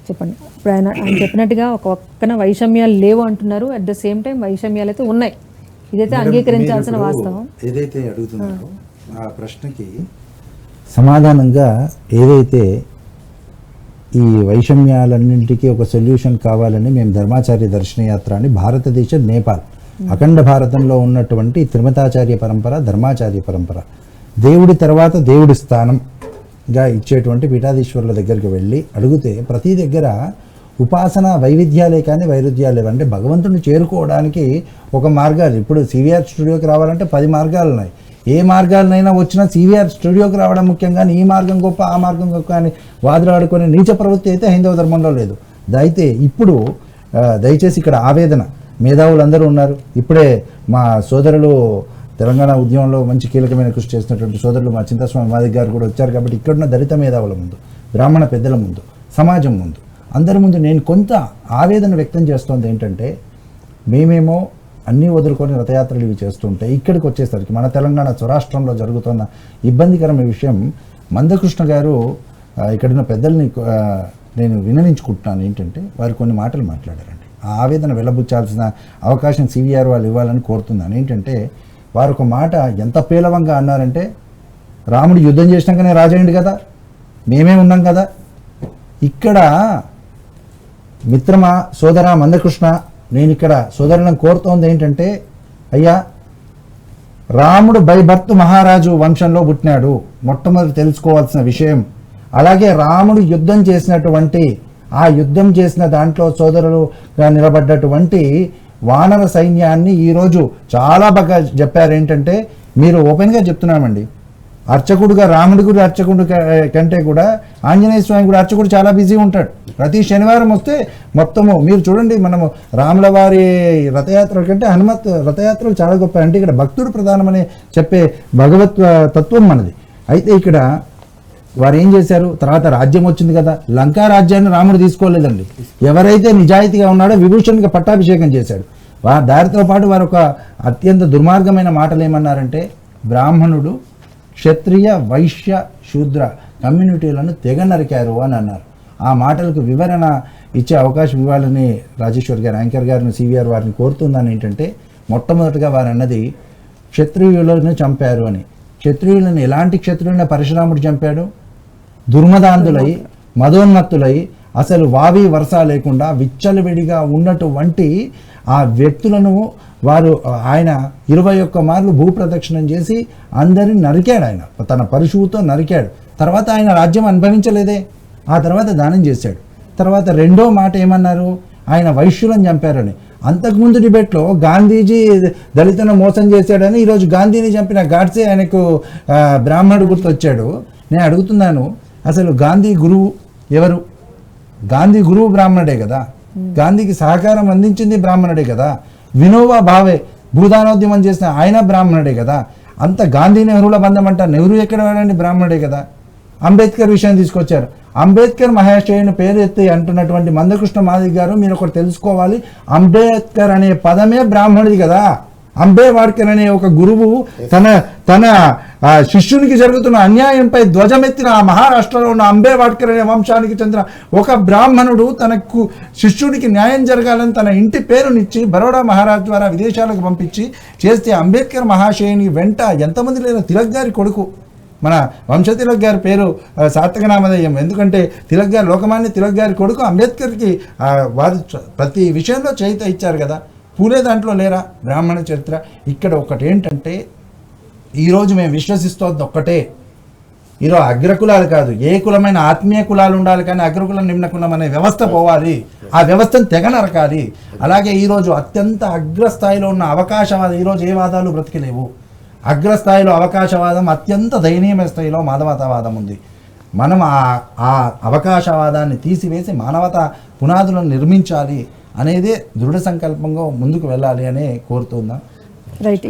చెప్పండి. ఇప్పుడు ఆయన చెప్పినట్టుగా ఒక పక్కన వైషమ్యాలు లేవు అంటున్నారు, అట్ ద సేమ్ టైం వైషమ్యాలు అయితే ఉన్నాయి. ఇదైతే అంగీకరించాల్సిన వాస్తవం. ఏదైతే అడుగుతున్నారో ఆ ప్రశ్నకి సమాధానంగా ఏదైతే ఈ వైషమ్యాలన్నింటికీ ఒక సొల్యూషన్ కావాలని మేము ధర్మాచార్య దర్శనయాత్ర అని భారతదేశం నేపాల్ అఖండ భారతంలో ఉన్నటువంటి త్రిమతాచార్య పరంపర, ధర్మాచార్య పరంపర, దేవుడి తర్వాత దేవుడి స్థానంగా ఇచ్చేటువంటి పీఠాధీశ్వరుల దగ్గరికి వెళ్ళి అడిగితే ప్రతి దగ్గర ఉపాసన వైవిధ్యాలే కానీ వైరుధ్యాలే, అంటే భగవంతుని చేరుకోవడానికి ఒక మార్గాలు. ఇప్పుడు సివిఆర్ స్టూడియోకి రావాలంటే 10 మార్గాలు ఉన్నాయి. ఏ మార్గాలనైనా వచ్చినా సివిఆర్ స్టూడియోకి రావడం ముఖ్యం, కానీ ఈ మార్గం గొప్ప ఆ మార్గం గొప్ప అని వాదులాడుకునే నీచ ప్రవృత్తి అయితే హైందవ ధర్మంలో లేదు. అయితే ఇప్పుడు దయచేసి ఇక్కడ ఆవేదన మేధావులందరూ ఉన్నారు. ఇప్పుడే మా సోదరులు తెలంగాణ ఉద్యమంలో మంచి కీలకమైన కృషి చేసినటువంటి సోదరులు మా చింతాస్వామి మాదిగ గారు కూడా వచ్చారు. కాబట్టి ఇక్కడున్న దళిత మేధావుల ముందు, బ్రాహ్మణ పెద్దల ముందు, సమాజం ముందు, అందరి ముందు నేను కొంత ఆవేదన వ్యక్తం చేస్తోంది ఏంటంటే, మేమేమో అన్నీ వదులుకొని రథయాత్రలు ఇవి చేస్తుంటే ఇక్కడికి వచ్చేసరికి మన తెలంగాణ స్వరాష్ట్రంలో జరుగుతున్న ఇబ్బందికరమైన విషయం మందకృష్ణ గారు ఇక్కడున్న పెద్దల్ని నేను వినవించుకుంటున్నాను. ఏంటంటే వారు కొన్ని మాటలు మాట్లాడారండి. ఆ ఆవేదన వెళ్ళబుచ్చాల్సిన అవకాశం సివిఆర్ వాళ్ళు ఇవ్వాలని కోరుతున్నాను. ఏంటంటే వారు ఒక మాట ఎంత పేలవంగా అన్నారంటే, రాముడు యుద్ధం చేసినాకనే రాజయ్యండి కదా, మేమే ఉన్నాం కదా. ఇక్కడ మిత్రమా సోదరా మందకృష్ణ, నేను ఇక్కడ సోదరులను కోరుతోంది ఏంటంటే, అయ్యా రాముడు బై బర్త్ మహారాజు వంశంలో పుట్టినాడు, మొట్టమొదటి తెలుసుకోవాల్సిన విషయం. అలాగే రాముడు యుద్ధం చేసినటువంటి ఆ యుద్ధం చేసిన దాంట్లో సోదరులుగా నిలబడ్డటువంటి వానర సైన్యాన్ని ఈరోజు చాలా బాగా చెప్పారు. ఏంటంటే మీరు ఓపెన్గా చెప్తున్నామండి, అర్చకుడుగా రాముడి గుడి అర్చకుడు కంటే కూడా ఆంజనేయ స్వామి గుడి అర్చకుడు చాలా బిజీ ఉంటాడు. ప్రతి శనివారం వస్తే మొత్తము మీరు చూడండి, మనము రాముల వారి రథయాత్రల కంటే హనుమత్ రథయాత్రలు చాలా గొప్ప. అంటే ఇక్కడ భక్తుడు ప్రధానమని చెప్పే భగవత్ తత్వం మనది. అయితే ఇక్కడ వారు ఏం చేశారు, తర్వాత రాజ్యం వచ్చింది కదా, లంకా రాజ్యాన్ని రాముడు తీసుకోలేదండి. ఎవరైతే నిజాయితీగా ఉన్నాడో విభూషణ్గా పట్టాభిషేకం చేశాడు. దారితో పాటు వారు ఒక అత్యంత దుర్మార్గమైన మాటలు ఏమన్నారంటే, బ్రాహ్మణుడు క్షత్రియ వైశ్య శూద్ర కమ్యూనిటీలను తెగ నరికారు అని అన్నారు. ఆ మాటలకు వివరణ ఇచ్చే అవకాశం ఇవ్వాలని రాజేశ్వర్ గారు, యాంకర్ గారిని, సివిఆర్ వారిని కోరుతుందని. ఏంటంటే మొట్టమొదటిగా వారు అన్నది క్షత్రియులను చంపారు అని. క్షత్రియులను ఎలాంటి క్షత్రియులను పరశురాముడు చంపాడు? దుర్మదాంధులై, మదోన్మత్తులై, అసలు వావి వరస లేకుండా విచ్చలవిడిగా ఉన్నటువంటి ఆ వ్యక్తులను ఆయన 21 మార్లు భూప్రదక్షిణం చేసి అందరిని నరికాడు. ఆయన తన పరశువుతో నరికాడు. తర్వాత ఆయన రాజ్యం అనుభవించలేదే, ఆ తర్వాత దానం చేశాడు. తర్వాత రెండో మాట ఏమన్నారు, ఆయన వైశ్యులను చంపారని. అంతకుముందు డిబేట్లో గాంధీజీ దళితులను మోసం చేశాడని, ఈరోజు గాంధీని చంపిన గాడ్సే ఆయనకు బ్రాహ్మణుడు గుర్తొచ్చాడు. నేను అడుగుతున్నాను, అసలు గాంధీ గురువు ఎవరు? గాంధీ గురువు బ్రాహ్మణుడే కదా, గాంధీకి సహకారం అందించింది బ్రాహ్మణుడే కదా. వినోబా భావే భూదానోద్యమం చేసిన ఆయన బ్రాహ్మణుడే కదా. అంత గాంధీ నెహ్రూల బంధం అంటారు, నెహ్రూ ఎక్కడ వాడండి, బ్రాహ్మణుడే కదా. అంబేద్కర్ విషయం తీసుకొచ్చారు, అంబేద్కర్ మహాశయుని పేరు ఎత్తి అంటున్నటువంటి మందకృష్ణ మాదిగ గారు, మీరు ఒకటి తెలుసుకోవాలి, అంబేద్కర్ అనే పదమే బ్రాహ్మణుడి కదా. అంబేవాడ్కర్ అనే ఒక గురువు తన శిష్యునికి జరుగుతున్న అన్యాయంపై ధ్వజమెత్తిన ఆ మహారాష్ట్రలో ఉన్న అంబేవాడ్కర్ అనే వంశానికి చెందిన ఒక బ్రాహ్మణుడు తనకు శిష్యుడికి న్యాయం జరగాలని తన ఇంటి పేరునిచ్చి బరోడా మహారాజ్ ద్వారా విదేశాలకు పంపించి చేస్తే, అంబేద్కర్ మహాశయుని వెంట ఎంతమంది లేరు. తిలక్ గారి కొడుకు, మన వంశతిలక్ గారి పేరు సార్థక నామధేయం. ఎందుకంటే తిలక్ గారు, లోకమాన్య తిలక్ గారి కొడుకు అంబేద్కర్కి వారు ప్రతి విషయంలో చేయిత ఇచ్చారు కదా. పూలే దాంట్లో లేరా బ్రాహ్మణ చరిత్ర? ఇక్కడ ఒకటి ఏంటంటే, ఈరోజు మేము విశ్వసిస్తోంది ఒక్కటే, ఈరోజు అగ్రకులాలు కాదు, ఏ కులమైన ఆత్మీయ కులాలు ఉండాలి, కానీ అగ్రకులం నిమ్న కులం అనే వ్యవస్థ పోవాలి. ఆ వ్యవస్థను తెగ నరకాలి. అలాగే ఈరోజు అత్యంత అగ్రస్థాయిలో ఉన్న అవకాశవాదం, ఈరోజు ఏ వాదాలు బ్రతికిలేవు. అగ్రస్థాయిలో అవకాశవాదం, అత్యంత దయనీయమైన స్థాయిలో మానవతావాదం ఉంది. మనం ఆ అవకాశవాదాన్ని తీసివేసి మానవతా పునాదులను నిర్మించాలి అనేదే దృఢ సంకల్పంగా ముందుకు వెళ్ళాలి అనే కోరుతున్నాం. రైట్.